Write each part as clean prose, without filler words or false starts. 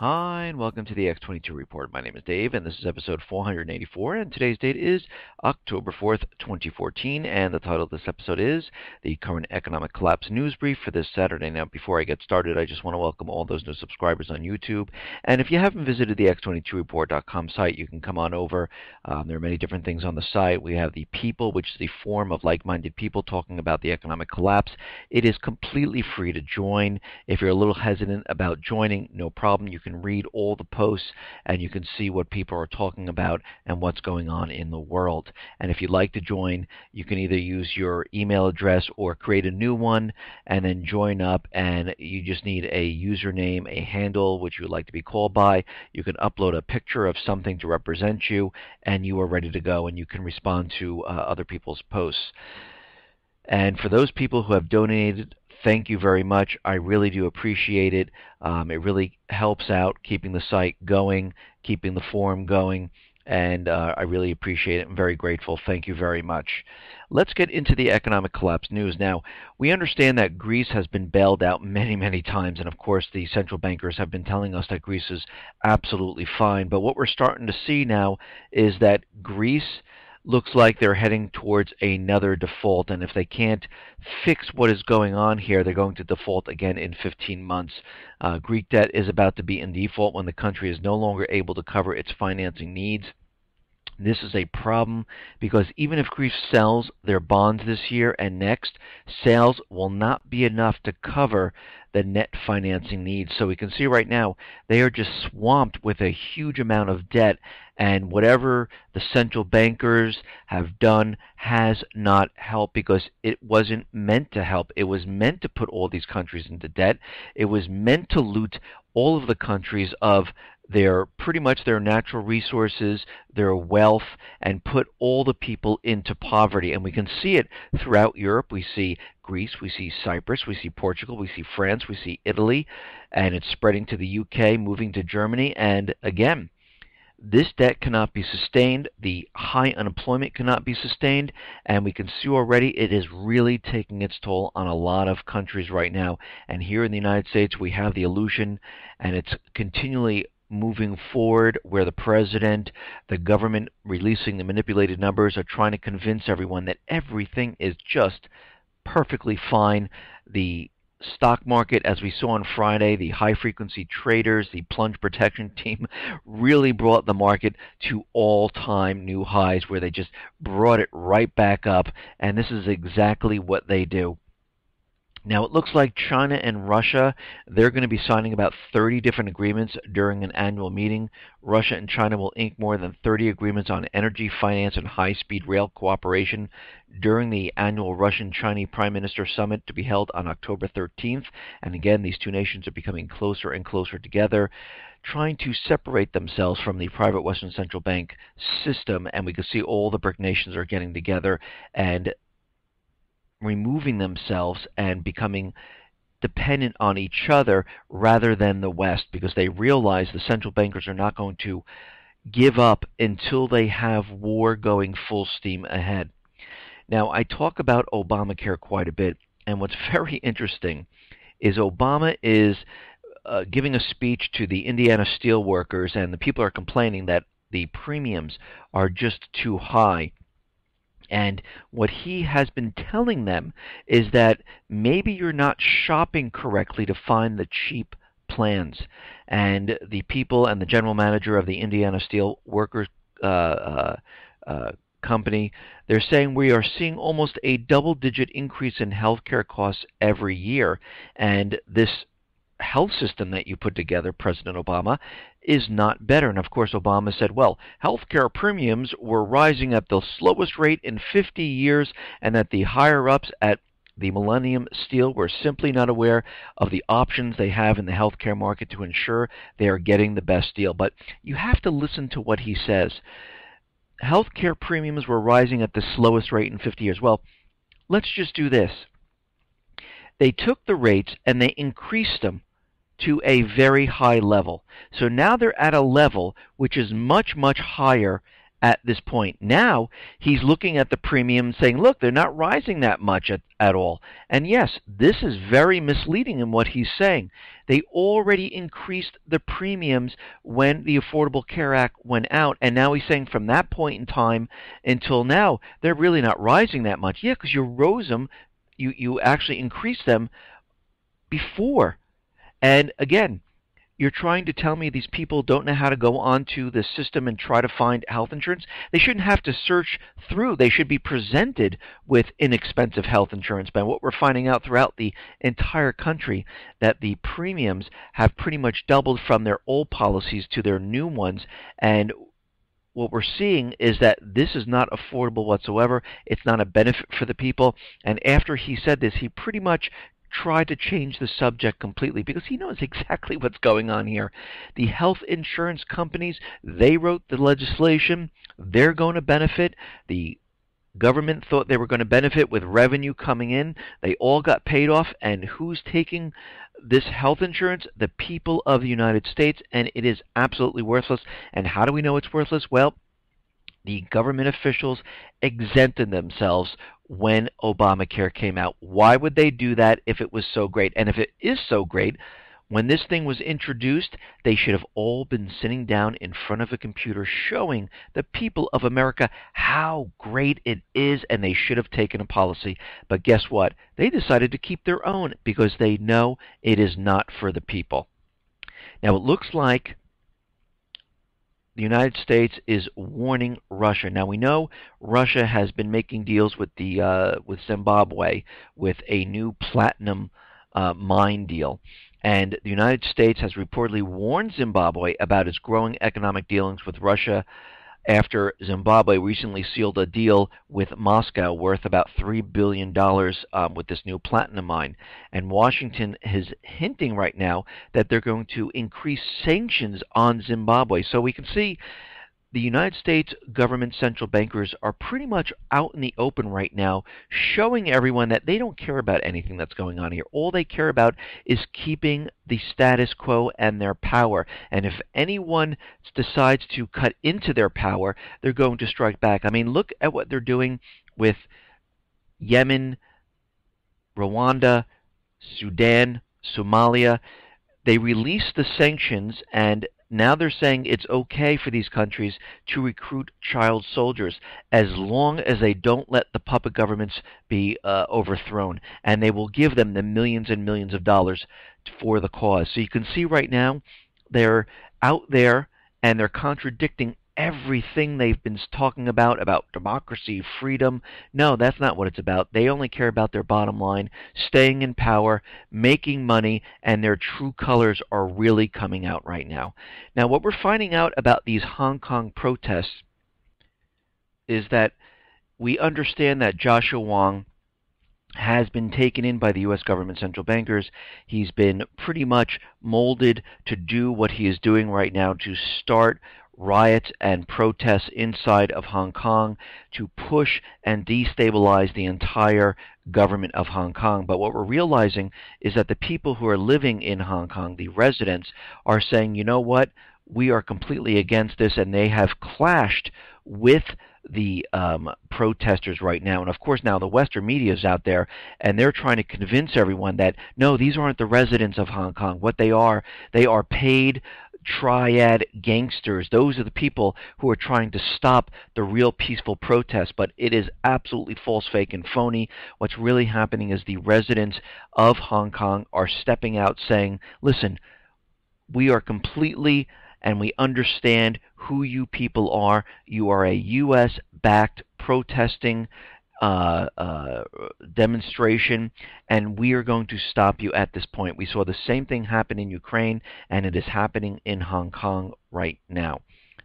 Hi, and welcome to the X22 Report. My name is Dave, and this is episode 484, and today's date is October 4th, 2014, and the title of this episode is The Current Economic Collapse News Brief for this Saturday. Now, before I get started, I just want to welcome all those new subscribers on YouTube, and if you haven't visited the X22Report.com site, you can come on over. There are many different things on the site. We have the People, which is the forum of like-minded people talking about the economic collapse. It is completely free to join. If you're a little hesitant about joining, no problem. You can read all the posts and you can see what people are talking about and what's going on in the world. And if you'd like to join, you can either use your email address or create a new one and then join up, and you just need a username, a handle which you would like to be called by. You can upload a picture of something to represent you, and you are ready to go, and you can respond to other people's posts. And for those people who have donated, thank you very much. I really do appreciate it. It really helps out keeping the site going, keeping the forum going, and I really appreciate it. I'm very grateful. Thank you very much. Let's get into the economic collapse news. Now, we understand that Greece has been bailed out many, many times, and of course the central bankers have been telling us that Greece is absolutely fine. But what we're starting to see now is that Greece looks like they're heading towards another default, and if they can't fix what is going on here, they're going to default again in 15 months. Greek debt is about to be in default when the country is no longer able to cover its financing needs. This is a problem because even if Greece sells their bonds this year and next, sales will not be enough to cover the net financing needs. So we can see right now they are just swamped with a huge amount of debt, and whatever the central bankers have done has not helped because it wasn't meant to help. It was meant to put all these countries into debt. It was meant to loot all of the countries of pretty much their natural resources, their wealth, and put all the people into poverty. And we can see it throughout Europe. We see Greece, we see Cyprus, we see Portugal, we see France, we see Italy, and it's spreading to the UK, moving to Germany. And again, this debt cannot be sustained. The high unemployment cannot be sustained, and we can see already it is really taking its toll on a lot of countries right now. And here in the United States, we have the illusion, and it's continually moving forward, where the president, the government releasing the manipulated numbers, are trying to convince everyone that everything is just perfectly fine. The stock market, as we saw on Friday, the high-frequency traders, the plunge protection team, really brought the market to all-time new highs, where they just brought it right back up, and this is exactly what they do. Now, it looks like China and Russia, they're going to be signing about 30 different agreements during an annual meeting. Russia and China will ink more than 30 agreements on energy, finance, and high-speed rail cooperation during the annual Russian-Chinese Prime Minister Summit to be held on October 13th. And again, these two nations are becoming closer and closer together, trying to separate themselves from the private Western central bank system. And we can see all the BRIC nations are getting together and removing themselves and becoming dependent on each other rather than the West, because they realize the central bankers are not going to give up until they have war going full steam ahead. Now, I talk about Obamacare quite a bit, and what's very interesting is Obama is giving a speech to the Indiana steel workers, and the people are complaining that the premiums are just too high. And what he has been telling them is that maybe you're not shopping correctly to find the cheap plans. And the people and the general manager of the Indiana Steel Workers company, they're saying we are seeing almost a double-digit increase in healthcare costs every year. And this health system that you put together, President Obama, is not better. And of course, Obama said, well, healthcare premiums were rising at the slowest rate in 50 years, and that the higher-ups at the Millennium Steel were simply not aware of the options they have in the healthcare market to ensure they are getting the best deal. But you have to listen to what he says. Healthcare premiums were rising at the slowest rate in 50 years. Well, let's just do this. They took the rates and they increased them to a very high level. So now they're at a level which is much, much higher at this point. Now he's looking at the premium saying, look, they're not rising that much at all. And yes, this is very misleading in what he's saying. They already increased the premiums when the Affordable Care Act went out, and now he's saying from that point in time until now, they're really not rising that much. Yeah, because you rose them, you actually increased them before. And again, you're trying to tell me these people don't know how to go onto the system and try to find health insurance? They shouldn't have to search through. They should be presented with inexpensive health insurance. But what we're finding out throughout the entire country, that the premiums have pretty much doubled from their old policies to their new ones. And what we're seeing is that this is not affordable whatsoever. It's not a benefit for the people. And after he said this, he pretty much tried to change the subject completely because he knows exactly what's going on here. The health insurance companies, they wrote the legislation. They're going to benefit. The government thought they were going to benefit with revenue coming in. They all got paid off. And who's taking this health insurance? The people of the United States. And it is absolutely worthless. And how do we know it's worthless? Well, the government officials exempted themselves when Obamacare came out. Why would they do that if it was so great? And if it is so great, when this thing was introduced, they should have all been sitting down in front of a computer showing the people of America how great it is, and they should have taken a policy. But guess what? They decided to keep their own because they know it is not for the people. Now, it looks like the United States is warning Russia. Now we know Russia has been making deals with Zimbabwe with a new platinum mine deal, and the United States has reportedly warned Zimbabwe about its growing economic dealings with Russia after Zimbabwe recently sealed a deal with Moscow worth about $3 billion with this new platinum mine. And Washington is hinting right now that they're going to increase sanctions on Zimbabwe. So we can see the United States government central bankers are pretty much out in the open right now, showing everyone that they don't care about anything that's going on here. All they care about is keeping the status quo and their power. And if anyone decides to cut into their power, they're going to strike back. I mean, look at what they're doing with Yemen, Rwanda, Sudan, Somalia. They released the sanctions, and now they're saying it's okay for these countries to recruit child soldiers as long as they don't let the puppet governments be overthrown. And they will give them the millions and millions of dollars for the cause. So you can see right now they're out there and they're contradicting everything they've been talking about democracy, freedom. No, that's not what it's about. They only care about their bottom line, staying in power, making money, and their true colors are really coming out right now. Now, what we're finding out about these Hong Kong protests is that we understand that Joshua Wong has been taken in by the U.S. government central bankers. He's been pretty much molded to do what he is doing right now, to start riots and protests inside of Hong Kong, to push and destabilize the entire government of Hong Kong. But what we're realizing is that the people who are living in Hong Kong, the residents, are saying, you know what, we are completely against this, and they have clashed with the protesters right now. And of course now the Western media is out there and they're trying to convince everyone that no, these aren't the residents of Hong Kong. What they are paid triad gangsters. Those are the people who are trying to stop the real peaceful protests. But it is absolutely false, fake, and phony. What's really happening is the residents of Hong Kong are stepping out saying, listen, we are completely, and we understand who you people are. You are a U.S.-backed protesting demonstration, and we are going to stop you at this point. We saw the same thing happen in Ukraine, and it is happening in Hong Kong right now.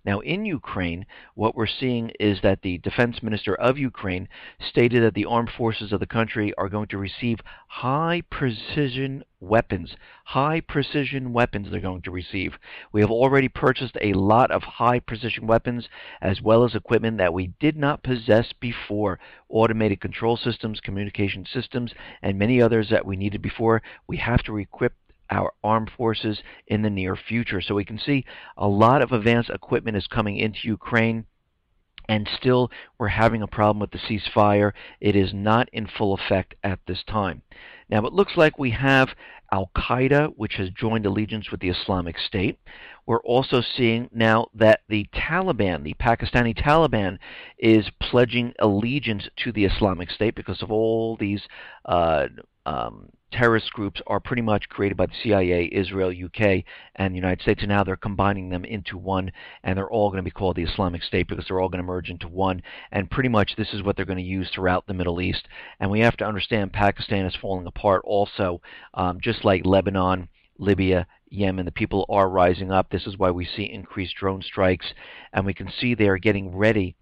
Now, in Ukraine, what we're seeing is that the defense minister of Ukraine stated that the armed forces of the country are going to receive high-precision weapons. High-precision weapons they're going to receive. We have already purchased a lot of high-precision weapons, as well as equipment that we did not possess before. Automated control systems, communication systems, and many others that we needed before. We have to equip our armed forces in the near future. So we can see a lot of advanced equipment is coming into Ukraine. and still we're having a problem with the ceasefire. It is not in full effect at this time. Now it looks like we have Al-Qaeda, which has joined allegiance with the Islamic State. We're also seeing now that the Taliban, the Pakistani Taliban, is pledging allegiance to the Islamic State because of all these terrorist groups are pretty much created by the CIA, Israel, UK, and the United States, and now they're combining them into one, and they're all going to be called the Islamic State because they're all going to merge into one, and pretty much this is what they're going to use throughout the Middle East. And we have to understand Pakistan is falling apart also, just like Lebanon, Libya, Yemen. The people are rising up. This is why we see increased drone strikes, and we can see they are getting ready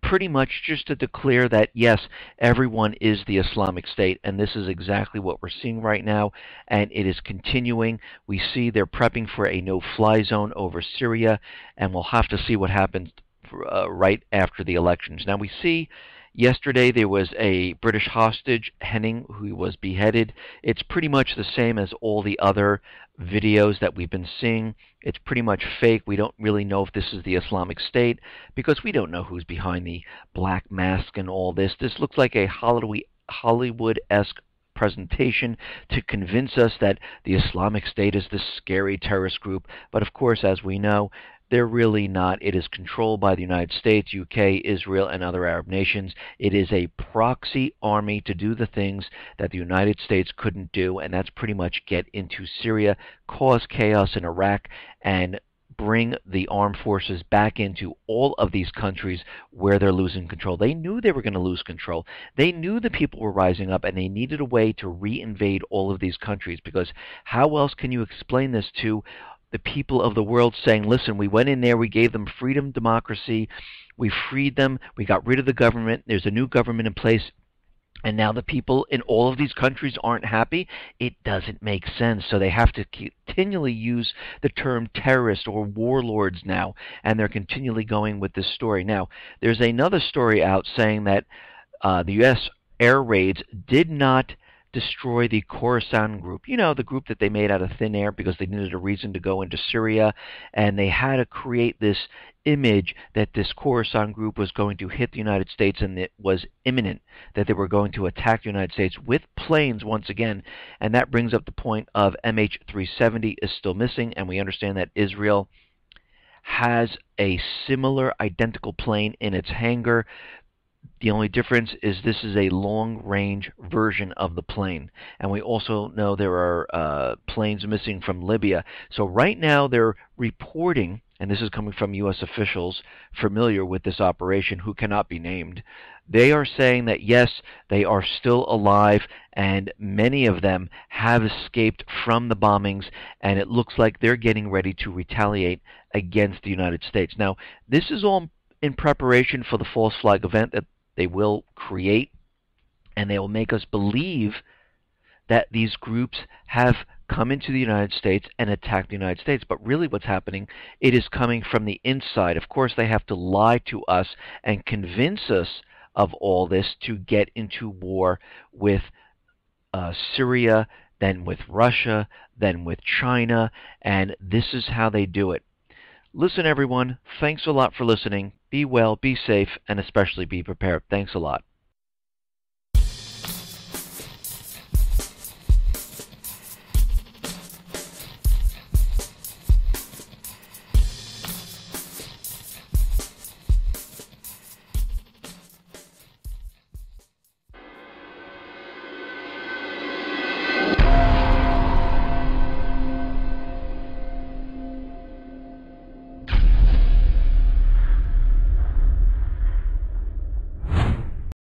pretty much just to declare that, yes, everyone is the Islamic State, and this is exactly what we're seeing right now, and it is continuing. We see they're prepping for a no-fly zone over Syria, and we'll have to see what happens right after the elections. Now we see yesterday there was a British hostage, Henning, who was beheaded. It's pretty much the same as all the other videos that we've been seeing. It's pretty much fake. We don't really know if this is the Islamic State because we don't know who's behind the black mask and all this. This looks like a Hollywood-esque presentation to convince us that the Islamic State is this scary terrorist group. But of course, as we know, they're really not. It is controlled by the United States, UK, Israel, and other Arab nations. It is a proxy army to do the things that the United States couldn't do, and that's pretty much get into Syria, cause chaos in Iraq, and bring the armed forces back into all of these countries where they're losing control. They knew they were going to lose control. They knew the people were rising up, and they needed a way to reinvade all of these countries, because how else can you explain this to the people of the world saying, listen, we went in there, we gave them freedom, democracy, we freed them, we got rid of the government, there's a new government in place, and now the people in all of these countries aren't happy? It doesn't make sense. So they have to continually use the term terrorist or warlords now, and they're continually going with this story. Now, there's another story out saying that the U.S. air raids did not destroy the Khorasan group. You know, the group that they made out of thin air because they needed a reason to go into Syria, and they had to create this image that this Khorasan group was going to hit the United States, and it was imminent that they were going to attack the United States with planes once again. And that brings up the point of MH370 is still missing, and we understand that Israel has a similar identical plane in its hangar. The only difference is this is a long-range version of the plane. And we also know there are planes missing from Libya. So right now they're reporting, and this is coming from U.S. officials familiar with this operation who cannot be named, they are saying that yes, they are still alive, and many of them have escaped from the bombings, and it looks like they're getting ready to retaliate against the United States. Now, this is all in preparation for the false flag event that they will create, and they will make us believe that these groups have come into the United States and attacked the United States. But really what's happening, it is coming from the inside. Of course, they have to lie to us and convince us of all this to get into war with Syria, then with Russia, then with China, and this is how they do it. Listen, everyone, thanks a lot for listening. Be well, be safe, and especially be prepared. Thanks a lot.